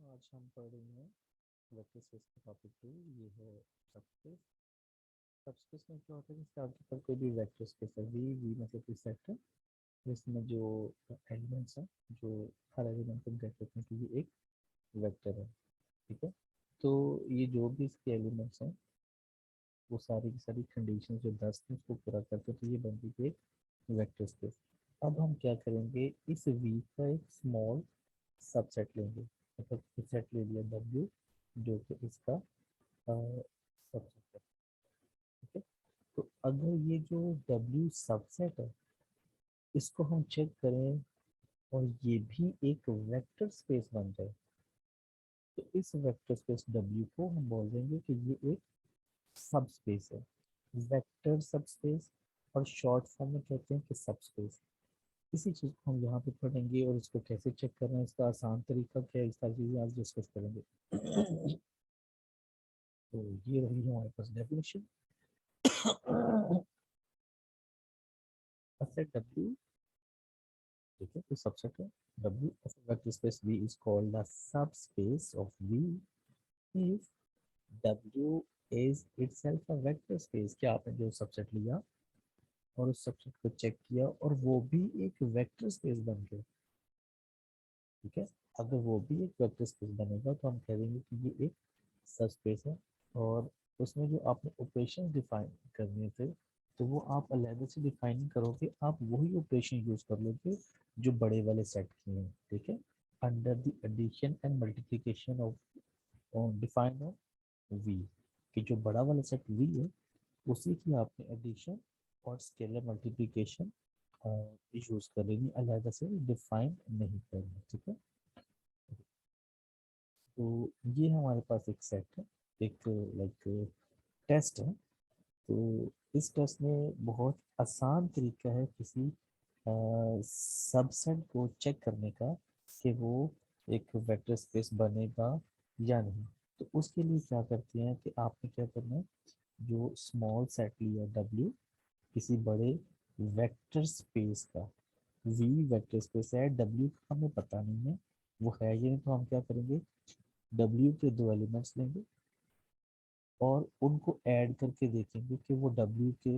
आज हम पढ़ रहे हैं वेक्टर स्पेस का टॉपिक 2। ये है सबस्पेस। सबस्पेस में क्या होता है, जैसे आपके पास कोई भी वेक्टर स्पेस है, वी वी मतलब कोई सेट है जिसमें जो एलिमेंट्स हैं, जो हर एलिमेंट को हम कह सकते हैं कि ये एक वेक्टर है। ठीक है, तो ये जो भी इसके एलिमेंट्स हैं वो सारी की सारी कंडीशन जो 10 थी उसको पूरा करते हैं, तो ये बनती है एक वेक्टर स्पेस। अब हम क्या करेंगे, इस वी का एक स्मॉल सबसेट लेंगे, मतलब सेट ले लिया डब्ल्यू जो कि इसका सबसेट है। ठीक है, तो अगर ये जो डब्ल्यू सबसेट है इसको हम चेक करें और ये भी एक वेक्टर स्पेस बन जाए, तो इस वेक्टर स्पेस डब्ल्यू को हम बोल देंगे कि ये एक सब स्पेस है, वेक्टर सब स्पेस, और शॉर्ट फॉर्म में कहते हैं कि सब स्पेस। इसी चीज़ को हम यहाँ पे पढ़ेंगे और इसको कैसे चेक करना है, इसका आसान तरीका क्या है, इस सारी चीज़ें आज डिस्कस करेंगे। तो ये रही हमारे पास डेफिनेशन। सेट डब्ल्यू, ठीक है, तो सबसेट है W of vector space V is called the subspace of V if W is itself a vector space. क्या आपने जो सबसेट लिया और उस सबसेट को चेक किया और वो भी एक वेक्टर स्पेस बन गया, ठीक है, अगर वो भी एक वेक्टर स्पेस बनेगा तो हम कह देंगे कि ये एक सबस्पेस है। और उसमें जो आपने ऑपरेशन डिफाइन करने थे तो वो आप अलग से डिफाइन करोगे, आप वही ऑपरेशन यूज कर लोगे जो बड़े वाले सेट के हैं। ठीक है, under the addition and multiplication of define of V, कि जो बड़ा वाला सेट वी है उसी की आपने एडिशन और स्केलर मल्टीप्लिकेशन यूज कर लेनी, अलग से डिफाइन नहीं करना। ठीक है, तो ये हमारे पास एक सेट है, एक लाइक टेस्ट है। तो इस टेस्ट में बहुत आसान तरीका है किसी सबसेट को चेक करने का कि वो एक वेक्टर स्पेस बनेगा या नहीं। तो उसके लिए क्या करते हैं कि आपने क्या करना है, जो स्मॉल सेट लिया डब्ल्यू किसी बड़े वेक्टर स्पेस का, वी वेक्टर स्पेस है, डब्ल्यू का हमें पता नहीं है वो है ये नहीं, तो हम क्या करेंगे, डब्ल्यू के दो एलिमेंट्स लेंगे और उनको ऐड करके देखेंगे कि वो डब्ल्यू के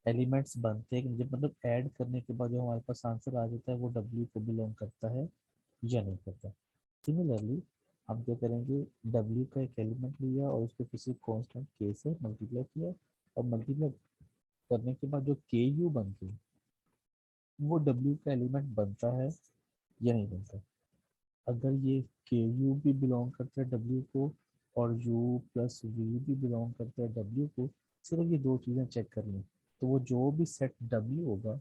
एलिमेंट्स बनते हैं कि नहीं। जब मतलब ऐड करने के बाद जो हमारे पास आंसर आ जाता है वो डब्ल्यू को बिलोंग करता है या नहीं करता। सिमिलरली हम क्या करेंगे, डब्ल्यू का एक एलिमेंट लिया और उसको किसी कांस्टेंट के से मल्टीप्लाई किया, और मल्टीप्लाई करने के बाद जो के यू बनती है वो डब्ल्यू का एलिमेंट बनता है या नहीं बनता। अगर ये के यू भी बिलोंग करता है डब्ल्यू को और यू प्लस वी भी बिलोंग करता है डब्ल्यू को, सिर्फ ये दो चीज़ें चेक कर लें, तो वो जो भी सेट डब्ल्यू होगा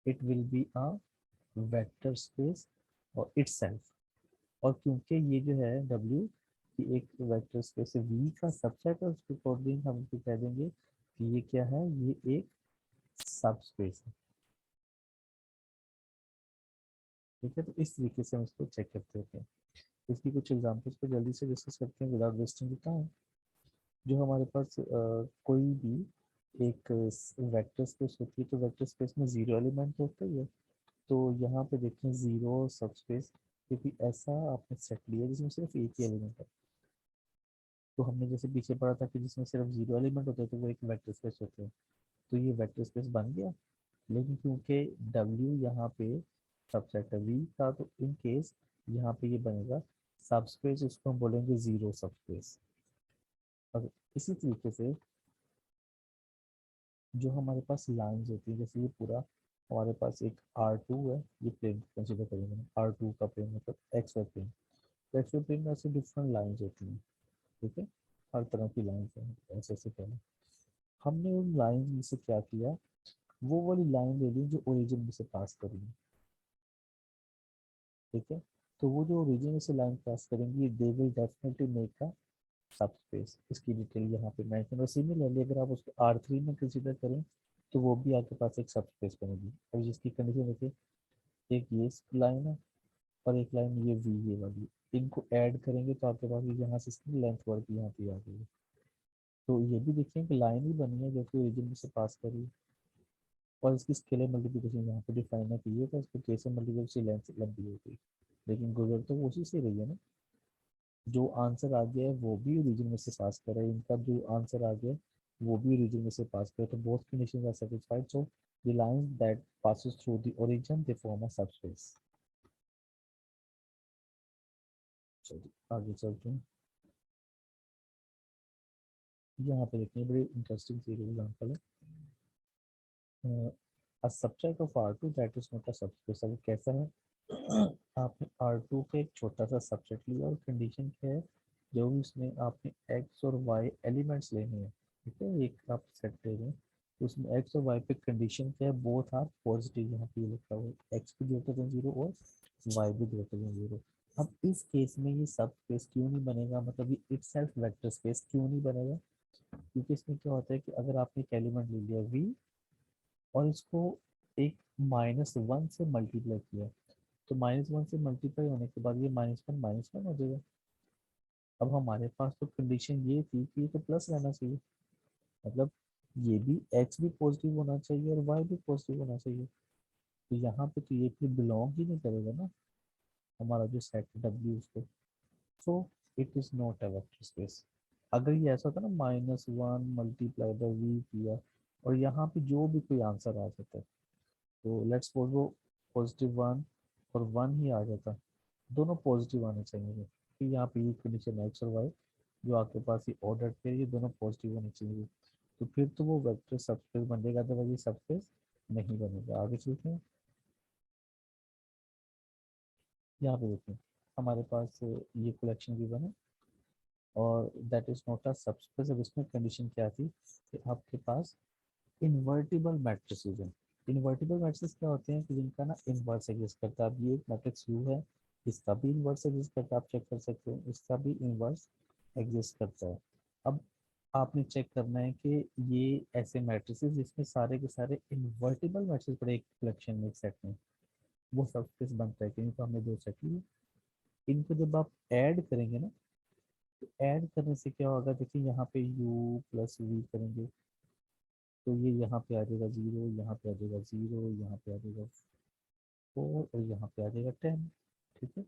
it will be a vector space और इटसेल्फ। और क्योंकि ये जो है डब्ल्यू की एक वेक्टर स्पेस है, वी का सबसेट है, उसके अकॉर्डिंग हम इसको कह देंगे कि ये क्या है, ये एक सब स्पेस है। ठीक है, तो इस तरीके से हम इसको चेक करते हैं। इसकी कुछ एग्जांपल्स को जल्दी से डिस्कस करते हैं विदाउट वेस्टिंग टाइम। जो हमारे पास कोई भी एक वेक्टर स्पेस होती है, तो वेक्टर स्पेस में जीरो एलिमेंट होता ही है। तो यहाँ पे देखें जीरो सब स्पेस, क्योंकि ऐसा आपने सेट लिया जिसमें सिर्फ एक ही एलिमेंट है। तो हमने जैसे पीछे पढ़ा था कि जिसमें सिर्फ जीरो एलिमेंट होते हैं तो वो एक वेक्टर स्पेस होते हैं, तो ये वेक्टर स्पेस बन गया। लेकिन क्योंकि डब्ल्यू यहाँ पे सबसेट है वी का, तो इन केस यहाँ पे ये बनेगा सब स्पेस, इसको हम बोलेंगे जीरो सब स्पेस। अब इसी तरीके से जो हमारे पास लाइंस होती है, जैसे ये पूरा हमारे पास एक R2 है, ये प्लेन कंसिडर करेंगे, R2 का प्लेन मतलब एक्स वाई प्लेन। तो एक्स वाई प्लेन में ऐसे डिफरेंट लाइंस होती हैं। ठीक है, हर तरह की लाइंस हैं ऐसे ऐसे पहले। हमने उन लाइंस में से क्या किया, वो वाली लाइन ले ली जो ओरिजिन में से पास कर रही है। ठीक है, तो वो जो ओरिजिन में से लाइन पास करेंगी they will definitely make a subspace. इसकी डिटेल यहाँ पे मेंशन, और सिमिलरली अगर आप उसको R3 में कंसीडर करें तो वो भी आपके पास एक सबस्पेस बनेगी। और जिसकी कंडीशन देखिए, एक ये लाइन है और एक लाइन ये वी ये वाली, इनको ऐड करेंगे तो आपके पास यहाँ से इसकी लेंथ वर्क यहाँ पे आ गई। तो ये भी देखिए कि लाइन ही बनी है जो कि ओरिजिन में से पास कर रही है, और इसकी स्केलर मल्टीप्लिकेशन यहाँ पे डिफाइन है कि ये था, इसको के से मल्टीप्लाई से लेंथ लंबी हो गई, लेकिन गुजर तो वो उसी से रही है ना। जो आंसर आ गया है वो भी ओरिजिन में से पास कर रहा है, इनका जो आंसर आ गया है वो भी ओरिजिन में से पास कर, तो both conditions are satisfied, so the lines that passes through the origin they form a subspace। चलिए आगे चलते हैं। यहाँ पे देखिए बड़ी इंटरेस्टिंग सी एग्जांपल है। a subset of R2 that is not a subspace। अब कैसा है आपने R2 का एक छोटा सा सबसेट लिया और कंडीशन क्या है, जो भी इसमें आपने x और y एलिमेंट्स लेने हैं, ठीक है, एक आप सेट ले रहे हैं, तो उसमें x और y पे कंडीशन क्या है, बोथ आर पॉजिटिव, यहाँ पे लिखा हुआ है x भी ग्रेटर देन 0 और y भी ग्रेटर देन 0। अब इस केस में ये सब स्पेस क्यों नहीं बनेगा, मतलब ये इटसेल्फ वेक्टर स्पेस क्यों नहीं बनेगा, क्योंकि इसमें क्या होता है कि अगर आपने एक एलिमेंट ले लिया v और इसको एक -1 से मल्टीप्लाई किया, तो -1 से मल्टीप्लाई होने के बाद ये -1 हो जाएगा। अब हमारे पास तो कंडीशन ये थी कि ये तो प्लस रहना चाहिए, मतलब ये भी x भी पॉजिटिव होना चाहिए और y भी पॉजिटिव होना चाहिए, तो यहाँ पे तो ये फिर बिलोंग ही नहीं करेगा ना हमारा जो सेट w उसको, so it is not a vector space. अगर ये ऐसा होता ना -1 मल्टीप्लाई बाई v किया और यहाँ पे जो भी कोई आंसर आ जाता है, तो लेट्स सपोज वो +1 और 1 ही आ जाता, दोनों पॉजिटिव आने चाहिए, फिर यहाँ पे ये कंडीशन एक्स और वाई जो आपके पास ये ऑर्डर पे ये दोनों पॉजिटिव होने चाहिए, तो फिर तो वो वेक्टर सबस्पेस बनेगा, अदरवाइज ये सबस्पेस नहीं बनेगा। आगे चलते हैं। यहाँ पे देखते हैं हमारे पास ये कलेक्शन गिवन है और that is not a subspace. अब इसमें कंडीशन क्या थी कि आपके पास इन्वर्टिबल मैट्रिसेस हैं। इन्वर्टिबल मैट्रिसेस क्या होते हैं कि जिनका ना इन्वर्स एग्जिस्ट करता है। अब ये एक मैट्रिक्स यू है, इसका भी इन्वर्स एग्जिस्ट करता है, आप चेक कर सकते हो, इसका भी इन्वर्स एग्जिस्ट करता है। अब आपने चेक करना है कि ये ऐसे मैट्रिसेस जिसमें सारे के सारे इन्वर्टिबल मैट्रिसेस पड़े एक कलेक्शन में, एक सेट में, वो सबस्पेस बनता है, क्योंकि तो हमने दो सेट लिए, इनको जब आप ऐड करेंगे ना, तो ऐड करने से क्या होगा, देखिए यहाँ पे u प्लस वी करेंगे तो ये यहाँ पे आ जाएगा 0, यहाँ पे आ जाएगा 0, यहाँ पे आ जाएगा 4 और यहाँ पे आ जाएगा 10। ठीक है,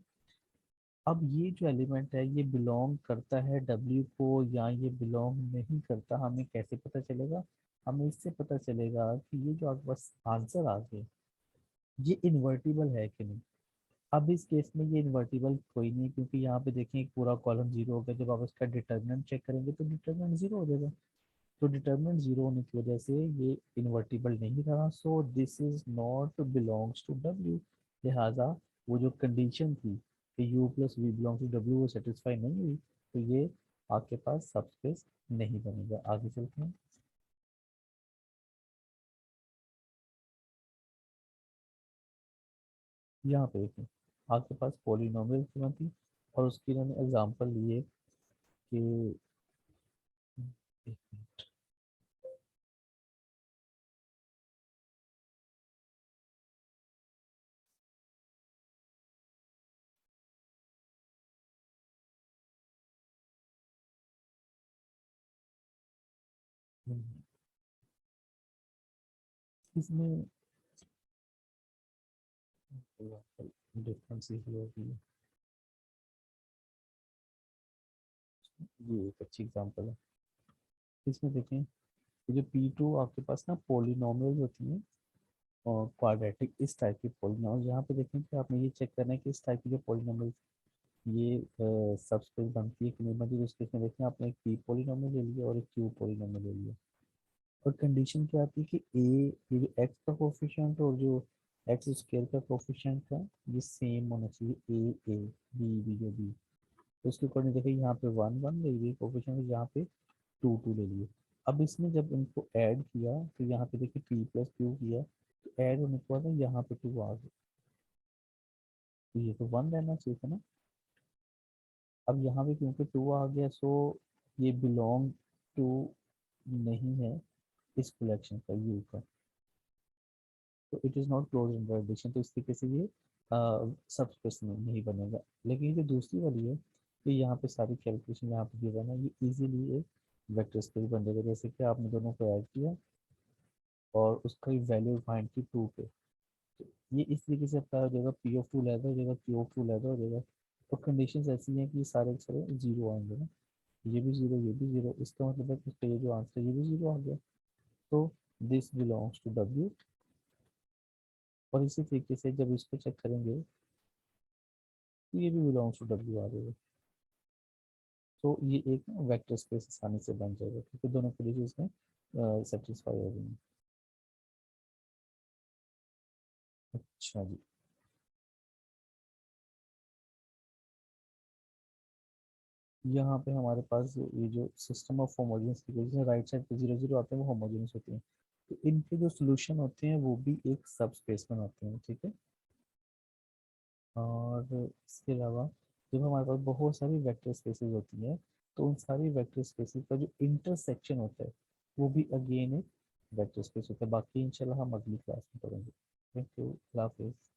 अब ये जो एलिमेंट है ये बिलोंग करता है W को या ये बिलोंग नहीं करता, हमें कैसे पता चलेगा, हमें इससे पता चलेगा कि ये जो आपके पास आंसर आ गया ये इन्वर्टिबल है कि नहीं। अब इस केस में ये इन्वर्टिबल कोई नहीं, क्योंकि यहाँ पे देखें एक पूरा कॉलम 0 हो गया, जब आप इसका डिटर्मिनेंट चेक करेंगे तो डिटर्मिनेंट 0 हो जाएगा, तो डिटर्मिनेंट 0 होने की वजह से ये इन्वर्टिबल नहीं रहा, so this is not belongs to W। लिहाजा वो जो कंडीशन थी कि u plus V belong to W वो सेटिस्फाई नहीं हुई, तो ये आपके पास सबस्पेस नहीं बनेगा। आगे चलते हैं। यहाँ पे देखें आपके पास पॉलिनोमियल की थी और उसकी इन्होंने एग्जांपल लिए कि एक मिनट, इसमें डिफरेंस होगी, ये एक अच्छी एग्जांपल है। इसमें देखें ये जो P2 आपके पास ना पॉलिनोमियल होती हैं और क्वाड्रेटिक इस टाइप की पॉलिनोमियल, यहाँ पे देखें कि आपने ये चेक करना है कि इस टाइप की जो पॉलिनोमियल ये सबस्पेस बनती है कि नहीं बनती, तो उस केस में देखें आपने एक P पॉलिनोमियल ले लिया और एक Q पॉलिनोमियल ले लिया, और कंडीशन क्या आती है कि ये जो x का कोफिशिएंट और जो एक्स स्क्वायर का कोफिशिएंट है ये सेम होना चाहिए, ए बी जो बी, तो उसके अकॉर्डिंग देखिए यहाँ पे 1 1 ले लिए कोफिशिएंट, यहाँ पे 2 2 ले लिए। अब इसमें जब इनको ऐड किया तो यहाँ पे देखिए p प्लस क्यू किया, तो ऐड होने के बाद यहाँ पे 2 आ गया, तो ये तो 1 रहना चाहिए था ना। अब यहाँ पे क्योंकि 2 आ गया, सो ये बिलोंग टू नहीं है इस कलेक्शन का यू का, तो it is not close under addition, तो इस तरीके से ये सब स्पेस में नहीं बनेगा। लेकिन ये जो दूसरी वाली है, ये यहाँ पे सारी कैलकुलेशन यहाँ पे गिवन है, ये इजीली एक वेक्टर स्पेस बन जाएगा, जैसे कि आपने दोनों को ऐड किया और उसका वैल्यू फाइंड की 2 पे, तो ये इस तरीके से अप्लाई हो जाएगा, P ऑफ 2 लैदा हो जाएगा, Q ऑफ 2 लैदा हो जाएगा, और कंडीशंस ऐसी हैं कि ये सारे के सारे जीरो आएंगे ना, ये भी जीरो, ये भी जीरो, इसका मतलब है कि इसका ये जो आंसर है ये भी जीरो आ गया। तो दिस बिलोंग्स टू डब्ल्यू। और इसी तरीके से जब इसको चेक करेंगे तो ये भी बिलोंग्स टू डब्ल्यू आ जाएगा। तो ये एक वेक्टर स्पेस आसानी से बन जाएगा क्योंकि दोनों कंडीशन इसमें सेटिस्फाई हो गई हैं। अच्छा जी, यहाँ पे हमारे पास ये जो system of homogeneous equation right side पे जीरो जीरो आते हैं वो होमोजेनियस होते हैं। तो इनके जो सोल्यूशन होते हैं वो भी एक सब स्पेस में आते हैं, ठीक है। और इसके अलावा जब हमारे पास बहुत सारी वेक्टर स्पेसेस होती हैं तो उन सारी वेक्टर स्पेसेस का जो इंटरसेक्शन होता है वो भी अगेन एक वेक्टर स्पेस होता है। बाकी इंशाल्लाह हम अगली क्लास में पढ़ेंगे। थैंक यू, अल्लाह हाफिज़।